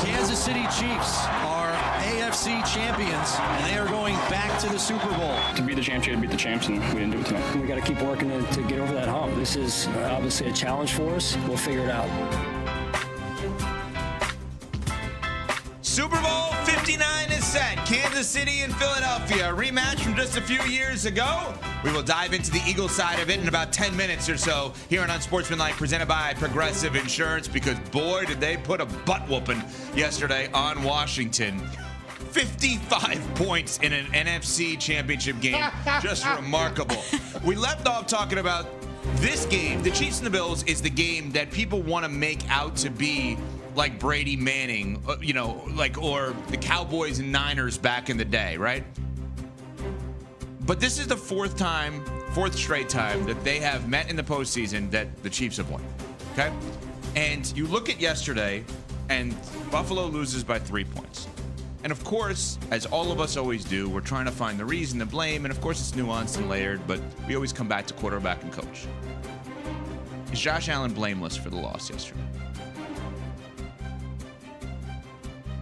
Kansas City Chiefs are AFC champions, and they are going back to the Super Bowl. To be the champs, you got to beat the champs, and we didn't do it tonight. We got to keep working to get over that hump. This is obviously a challenge for us. We'll figure it out. Super Bowl 59 is set. Kansas City and Philadelphia, a rematch from just a few years ago. We will dive into the Eagles side of it in about 10 minutes or so here on Unsportsmanlike, presented by Progressive Insurance, because boy, did they put a butt whooping yesterday on Washington. 55 points in an NFC championship game. Just remarkable. We left off talking about this game. The Chiefs and the Bills is the game that people want to make out to be like Brady Manning, or the Cowboys and Niners back in the day, right? But this is the fourth straight time that they have met in the postseason that the Chiefs have won, okay? And you look at yesterday, and Buffalo loses by 3 points. And of course, as all of us always do, we're trying to find the reason to blame, and of course it's nuanced and layered, but we always come back to quarterback and coach. Is Josh Allen blameless for the loss yesterday?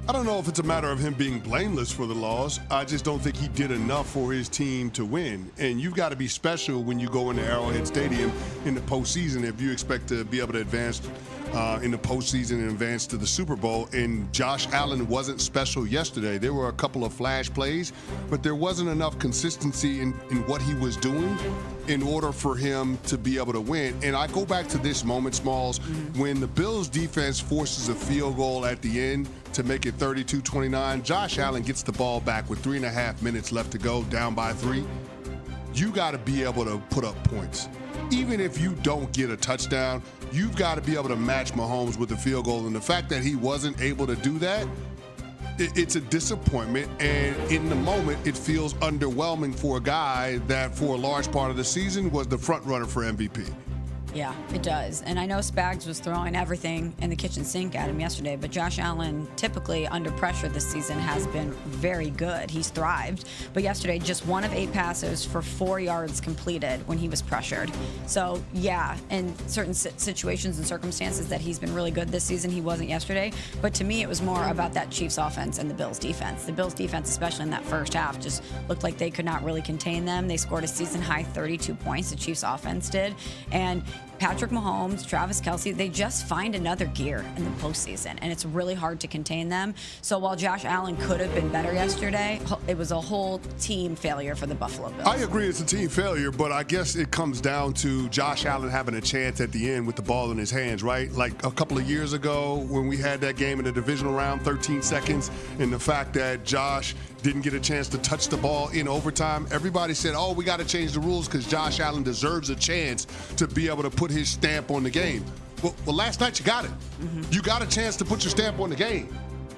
I don't know if it's a matter of him being blameless for the loss. I just don't think he did enough for his team to win. And you've got to be special when you go into Arrowhead Stadium in the postseason if you expect to be able to advance in the postseason and advance to the Super Bowl. And Josh Allen wasn't special yesterday. There were a couple of flash plays, but there wasn't enough consistency in what he was doing in order for him to be able to win. And I go back to this moment, Smalls, when the Bills defense forces a field goal at the end to make it 32-29. Josh Allen gets the ball back with 3.5 minutes left to go, down by 3. You got to be able to put up points. Even if you don't get a touchdown, you've got to be able to match Mahomes with the field goal. And the fact that he wasn't able to do that, it's a disappointment. And in the moment, it feels underwhelming for a guy that for a large part of the season was the front runner for MVP. Yeah, it does. And I know Spags was throwing everything in the kitchen sink at him yesterday, but Josh Allen, typically under pressure this season, has been very good. He's thrived. But yesterday, just 1 of 8 passes for 4 yards completed when he was pressured. So, yeah, in certain situations and circumstances that he's been really good this season, he wasn't yesterday. But to me, it was more about that Chiefs offense and the Bills defense. The Bills defense, especially in that first half, just looked like they could not really contain them. They scored a season-high 32 points, the Chiefs offense did. And Patrick Mahomes, Travis Kelce, they just find another gear in the postseason, and it's really hard to contain them. So while Josh Allen could have been better yesterday, it was a whole team failure for the Buffalo Bills. I agree it's a team failure, but I guess it comes down to Josh Allen having a chance at the end with the ball in his hands, right? Like a couple of years ago when we had that game in the divisional round, 13 seconds, and the fact that Josh didn't get a chance to touch the ball in overtime. Everybody said, oh, we got to change the rules because Josh Allen deserves a chance to be able to put his stamp on the game. Well, last night you got it. You got a chance to put your stamp on the game,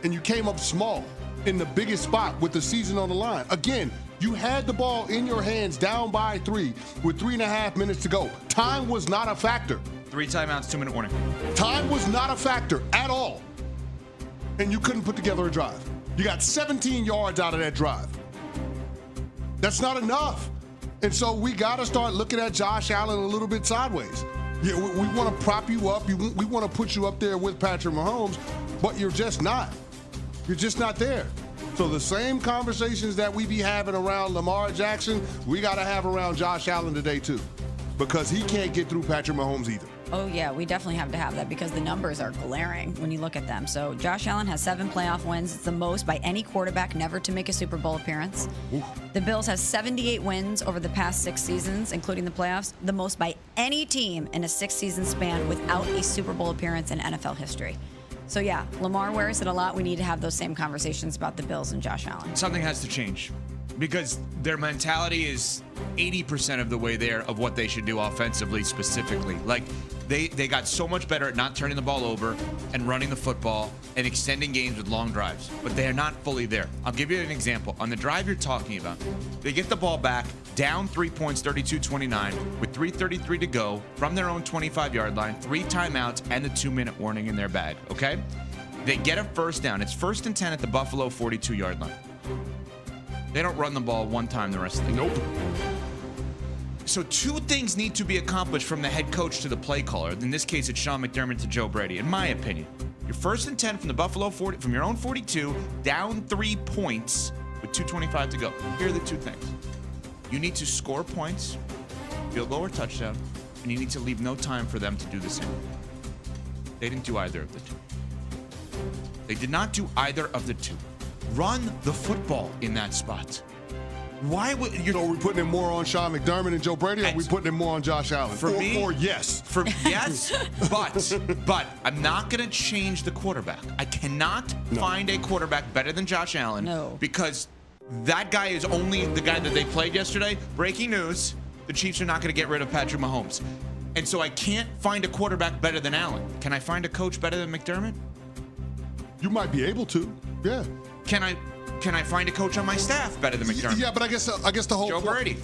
and you came up small in the biggest spot with the season on the line. Again, you had the ball in your hands down by 3 with 3.5 minutes to go. Time was not a factor. 3 timeouts, 2-minute warning. Time was not a factor at all. And you couldn't put together a drive. You got 17 yards out of that drive. That's not enough. And so we got to start looking at Josh Allen a little bit sideways. Yeah, we want to prop you up. We want to put you up there with Patrick Mahomes, but you're just not. You're just not there. So the same conversations that we be having around Lamar Jackson, we got to have around Josh Allen today too, because he can't get through Patrick Mahomes either. Oh, yeah, we definitely have to have that because the numbers are glaring when you look at them. So Josh Allen has 7 playoff wins. It's the most by any quarterback never to make a Super Bowl appearance. Oof. The Bills have 78 wins over the past 6 seasons, including the playoffs, the most by any team in a 6-season span without a Super Bowl appearance in NFL history. So, yeah, Lamar wears it a lot. We need to have those same conversations about the Bills and Josh Allen. Something has to change because their mentality is 80% of the way there of what they should do offensively specifically. Like, they got so much better at not turning the ball over and running the football and extending games with long drives, but they are not fully there. I'll give you an example. On the drive you're talking about, they get the ball back, down 3 points, 32-29, with 3:33 to go from their own 25-yard line, 3 timeouts, and the 2-minute warning in their bag, okay? They get a first down. It's 1st and 10 at the Buffalo 42-yard line. They don't run the ball one time the rest of the game. Nope. So 2 things need to be accomplished from the head coach to the play caller. In this case, it's Sean McDermott to Joe Brady, in my opinion. You're 1st and 10 from the Buffalo 40, from your own 42, down 3 points with 2:25 to go. Here are the two things. You need to score points, field goal or touchdown, and you need to leave no time for them to do the same. They didn't do either of the two. They did not do either of the two. Run the football in that spot. Why would you? So are we putting it more on Sean McDermott and Joe Brady, or are we putting it more on Josh Allen? For me, or yes. Yes, but I'm not going to change the quarterback. I cannot find a quarterback better than Josh Allen. No. Because that guy is only the guy that they played yesterday. Breaking news, the Chiefs are not going to get rid of Patrick Mahomes. And so I can't find a quarterback better than Allen. Can I find a coach better than McDermott? You might be able to, yeah. Can I find a coach on my staff better than McDermott? Yeah, but I guess the whole Joe Brady.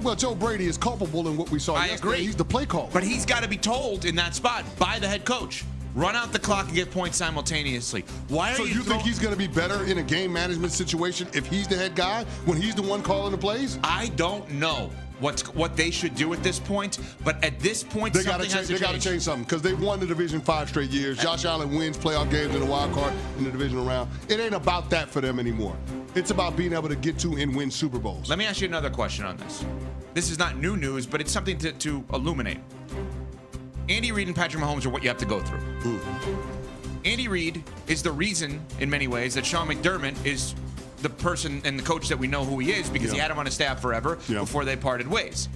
Well, Joe Brady is culpable in what we saw yesterday. Agree. He's the play caller. But he's got to be told in that spot by the head coach. Run out the clock and get points simultaneously. So you think he's going to be better in a game management situation if he's the head guy when he's the one calling the plays? I don't know what they should do at this point, but at this point, they got to change something because they've won the Division 5 straight years. Josh Allen wins playoff games in the wild card in the divisional round. It ain't about that for them anymore. It's about being able to get to and win Super Bowls. Let me ask you another question on this. This is not new news, but it's something to illuminate. Andy Reid and Patrick Mahomes are what you have to go through. Ooh. Andy Reid is the reason, in many ways, that Sean McDermott is the person and the coach that we know who he is because he had him on his staff forever before they parted ways.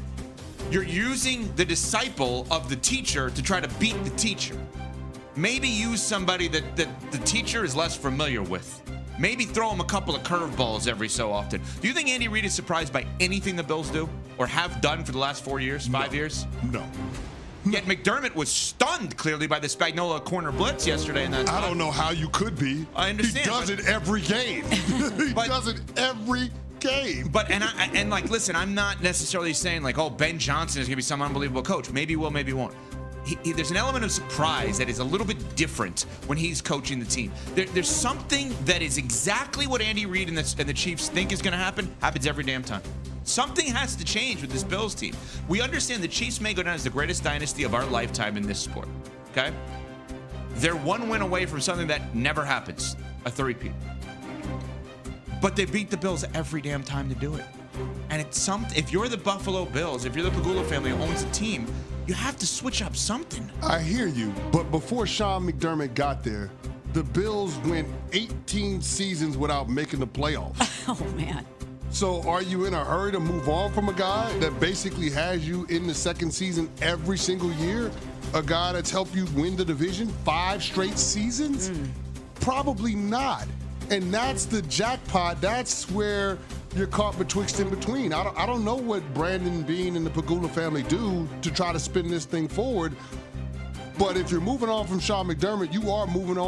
You're using the disciple of the teacher to try to beat the teacher. Maybe use somebody that the teacher is less familiar with. Maybe throw him a couple of curveballs every so often. Do you think Andy Reid is surprised by anything the Bills do or have done for the last 4 years, 5 years? No. Yet McDermott was stunned, clearly, by the Spagnuolo corner blitz yesterday. I don't know how you could be. I understand. He does it every game. He does it every game. But, listen, I'm not necessarily saying, Ben Johnson is going to be some unbelievable coach. Maybe he will, maybe he won't. There's an element of surprise that is a little bit different when he's coaching the team. There's something that is exactly what Andy Reid and the Chiefs think is going to happens every damn time. Something has to change with this Bills team. We understand the Chiefs may go down as the greatest dynasty of our lifetime in this sport, okay? They're one win away from something that never happens, a three-peat. But they beat the Bills every damn time to do it. And if you're the Buffalo Bills, if you're the Pagula family who owns the team, you have to switch up something. I hear you, but before Sean McDermott got there, the Bills went 18 seasons without making the playoffs. Oh, man. So are you in a hurry to move on from a guy that basically has you in the second season every single year? A guy that's helped you win the division 5 straight seasons? Probably not. And that's the jackpot. That's where you're caught betwixt and between. I don't know what Brandon Beane and the Pagula family do to try to spin this thing forward. But if you're moving on from Sean McDermott, you are moving on